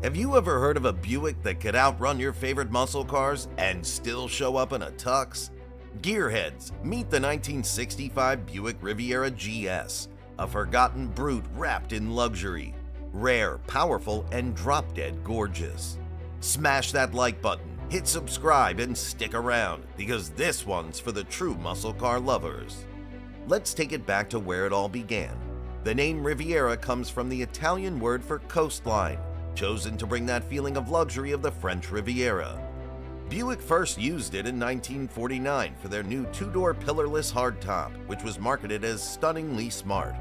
Have you ever heard of a Buick that could outrun your favorite muscle cars and still show up in a tux? Gearheads, meet the 1965 Buick Riviera GS, a forgotten brute wrapped in luxury. Rare, powerful, and drop-dead gorgeous. Smash that like button, hit subscribe, and stick around, because this one's for the true muscle car lovers. Let's take it back to where it all began. The name Riviera comes from the Italian word for coastline, chosen to bring that feeling of luxury of the French Riviera. Buick first used it in 1949 for their new two-door pillarless hardtop, which was marketed as stunningly smart.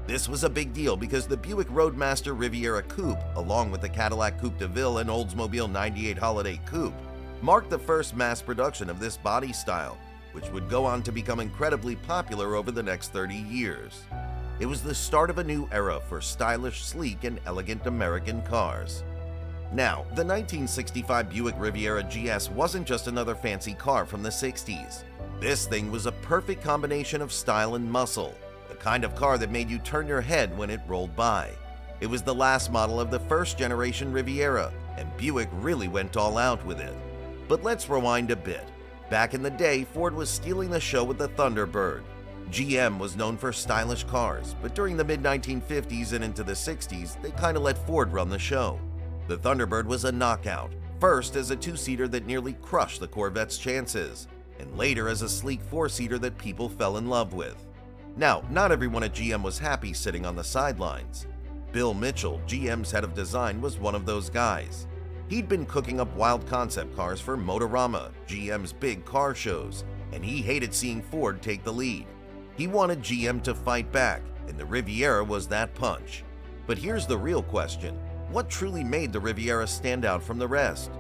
This was a big deal because the Buick Roadmaster Riviera Coupe, along with the Cadillac Coupe de Ville and Oldsmobile 98 Holiday Coupe, marked the first mass production of this body style, which would go on to become incredibly popular over the next 30 years. It was the start of a new era for stylish, sleek, and elegant American cars. Now, the 1965 Buick Riviera GS wasn't just another fancy car from the 60s. This thing was a perfect combination of style and muscle, the kind of car that made you turn your head when it rolled by. It was the last model of the first generation Riviera, and Buick really went all out with it. But let's rewind a bit. Back in the day, Ford was stealing the show with the Thunderbird. GM was known for stylish cars, but during the mid-1950s and into the 60s, they kinda let Ford run the show. The Thunderbird was a knockout, first as a two-seater that nearly crushed the Corvette's chances, and later as a sleek four-seater that people fell in love with. Now, not everyone at GM was happy sitting on the sidelines. Bill Mitchell, GM's head of design, was one of those guys. He'd been cooking up wild concept cars for Motorama, GM's big car shows, and he hated seeing Ford take the lead. He wanted GM to fight back, and the Riviera was that punch. But here's the real question. What truly made the Riviera stand out from the rest?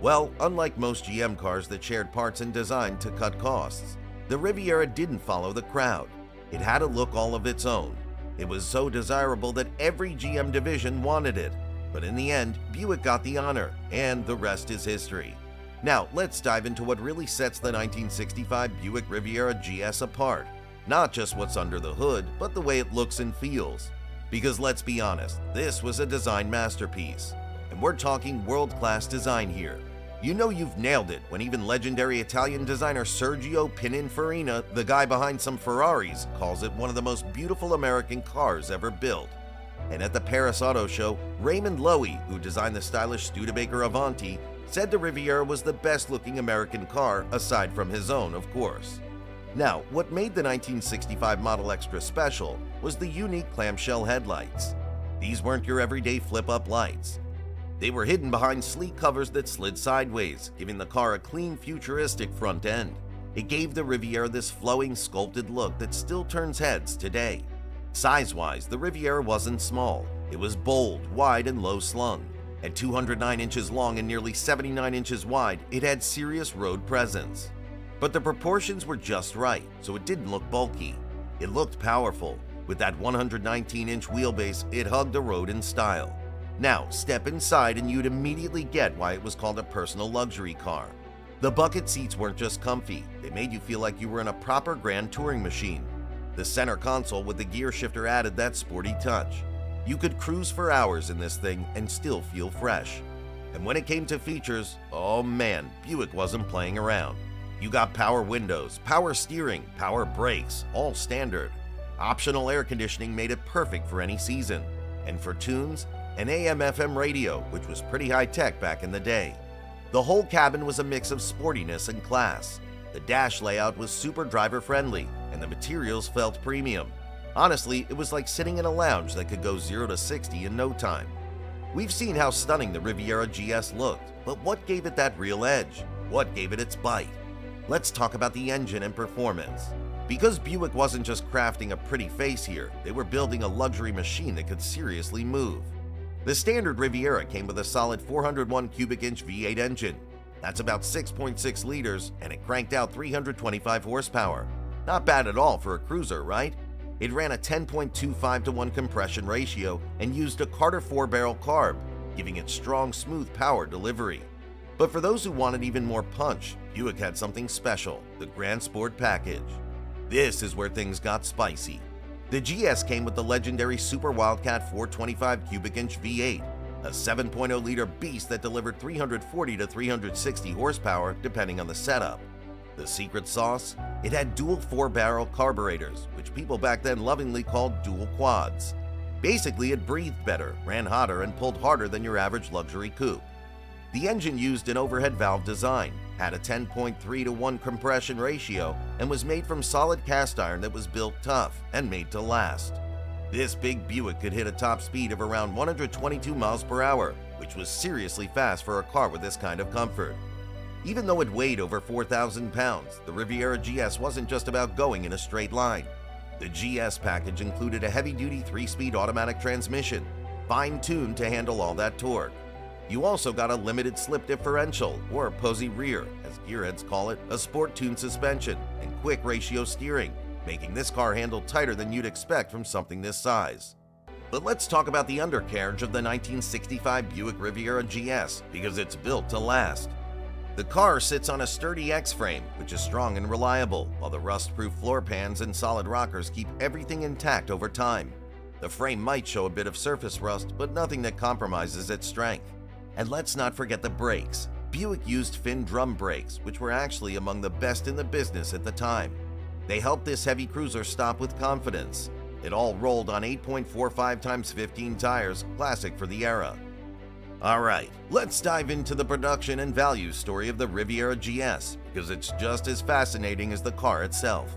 Well, unlike most GM cars that shared parts and design to cut costs, the Riviera didn't follow the crowd. It had a look all of its own. It was so desirable that every GM division wanted it. But in the end, Buick got the honor, and the rest is history. Now, let's dive into what really sets the 1965 Buick Riviera GS apart. Not just what's under the hood, but the way it looks and feels. Because let's be honest, this was a design masterpiece. And we're talking world-class design here. You know you've nailed it when even legendary Italian designer Sergio Pininfarina, the guy behind some Ferraris, calls it one of the most beautiful American cars ever built. And at the Paris Auto Show, Raymond Loewy, who designed the stylish Studebaker Avanti, said the Riviera was the best-looking American car, aside from his own, of course. Now, what made the 1965 Model Extra special was the unique clamshell headlights. These weren't your everyday flip-up lights. They were hidden behind sleek covers that slid sideways, giving the car a clean, futuristic front end. It gave the Riviera this flowing, sculpted look that still turns heads today. Size-wise, the Riviera wasn't small. It was bold, wide, and low-slung. At 209 inches long and nearly 79 inches wide, it had serious road presence. But the proportions were just right, so it didn't look bulky. It looked powerful. With that 119-inch wheelbase, it hugged the road in style. Now, step inside and you'd immediately get why it was called a personal luxury car. The bucket seats weren't just comfy, they made you feel like you were in a proper grand touring machine. The center console with the gear shifter added that sporty touch. You could cruise for hours in this thing and still feel fresh. And when it came to features, oh man, Buick wasn't playing around. You got power windows, power steering, power brakes, all standard. Optional air conditioning made it perfect for any season. And for tunes, an AM/FM radio, which was pretty high-tech back in the day. The whole cabin was a mix of sportiness and class. The dash layout was super driver-friendly, and the materials felt premium. Honestly, it was like sitting in a lounge that could go 0 to 60 in no time. We've seen how stunning the Riviera GS looked, but what gave it that real edge? What gave it its bite? Let's talk about the engine and performance. Because Buick wasn't just crafting a pretty face here, they were building a luxury machine that could seriously move. The standard Riviera came with a solid 401 cubic inch V8 engine. That's about 6.6 liters, and it cranked out 325 horsepower. Not bad at all for a cruiser, right? It ran a 10.25 to 1 compression ratio and used a Carter 4-barrel carb, giving it strong, smooth power delivery. But for those who wanted even more punch, Buick had something special, the Grand Sport package. This is where things got spicy. The GS came with the legendary Super Wildcat 425 cubic inch V8. a 7.0-liter beast that delivered 340 to 360 horsepower depending on the setup. The secret sauce? It had dual 4-barrel carburetors, which people back then lovingly called dual quads. Basically, it breathed better, ran hotter, and pulled harder than your average luxury coupe. The engine used an overhead valve design, had a 10.3 to 1 compression ratio, and was made from solid cast iron that was built tough and made to last. This big Buick could hit a top speed of around 122 miles per hour, which was seriously fast for a car with this kind of comfort. Even though it weighed over 4,000 pounds, the Riviera GS wasn't just about going in a straight line. The GS package included a heavy-duty 3-speed automatic transmission, fine-tuned to handle all that torque. You also got a limited slip differential, or posy rear, as gearheads call it, a sport-tuned suspension, and quick ratio steering, making this car handle tighter than you'd expect from something this size. But let's talk about the undercarriage of the 1965 Buick Riviera GS, because it's built to last. The car sits on a sturdy X-frame, which is strong and reliable, while the rust-proof floor pans and solid rockers keep everything intact over time. The frame might show a bit of surface rust, but nothing that compromises its strength. And let's not forget the brakes. Buick used fin drum brakes, which were actually among the best in the business at the time. They helped this heavy cruiser stop with confidence. It all rolled on 8.45 x 15 tires, classic for the era. Alright, let's dive into the production and value story of the Riviera GS, because it's just as fascinating as the car itself.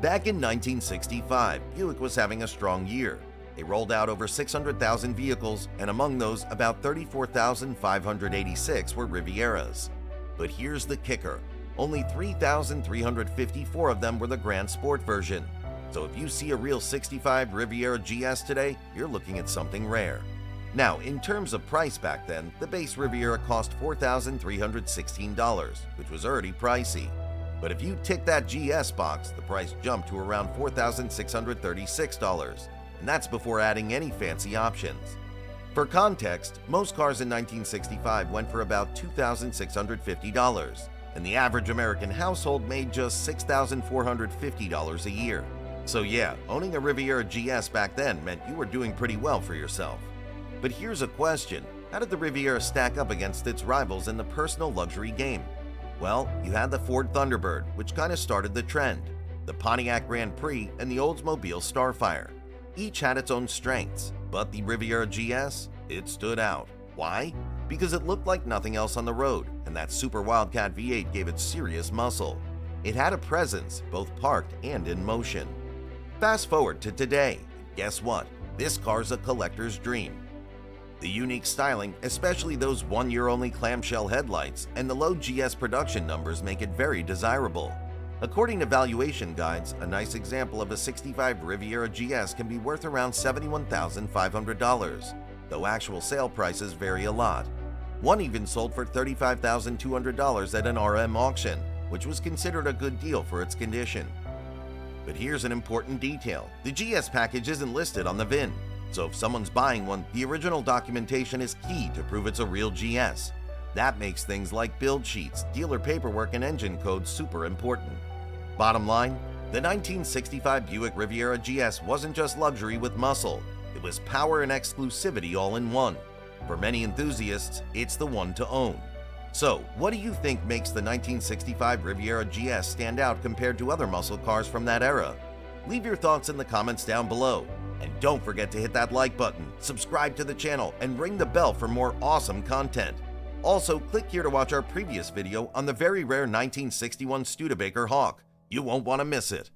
Back in 1965, Buick was having a strong year. They rolled out over 600,000 vehicles, and among those, about 34,586 were Rivieras. But here's the kicker. Only 3,354 of them were the Grand Sport version. So if you see a real 65 Riviera GS today, you're looking at something rare. Now, in terms of price back then, the base Riviera cost $4,316, which was already pricey. But if you tick that GS box, the price jumped to around $4,636, and that's before adding any fancy options. For context, most cars in 1965 went for about $2,650, and the average American household made just $6,450 a year. So yeah, owning a Riviera GS back then meant you were doing pretty well for yourself. But here's a question. How did the Riviera stack up against its rivals in the personal luxury game? Well, you had the Ford Thunderbird, which kind of started the trend, the Pontiac Grand Prix, and the Oldsmobile Starfire. Each had its own strengths, but the Riviera GS, it stood out. Why? Because it looked like nothing else on the road, and that Super Wildcat V8 gave it serious muscle. It had a presence, both parked and in motion. Fast forward to today, and guess what? This car's a collector's dream. The unique styling, especially those one-year-only clamshell headlights, and the low GS production numbers make it very desirable. According to valuation guides, a nice example of a 65 Riviera GS can be worth around $71,500, though actual sale prices vary a lot. One even sold for $35,200 at an RM auction, which was considered a good deal for its condition. But here's an important detail. The GS package isn't listed on the VIN. So if someone's buying one, the original documentation is key to prove it's a real GS. That makes things like build sheets, dealer paperwork, and engine codes super important. Bottom line, the 1965 Buick Riviera GS wasn't just luxury with muscle, it was power and exclusivity all in one. For many enthusiasts, it's the one to own. So, what do you think makes the 1965 Riviera GS stand out compared to other muscle cars from that era? Leave your thoughts in the comments down below. And don't forget to hit that like button, subscribe to the channel, and ring the bell for more awesome content. Also, click here to watch our previous video on the very rare 1961 Studebaker Hawk. You won't want to miss it.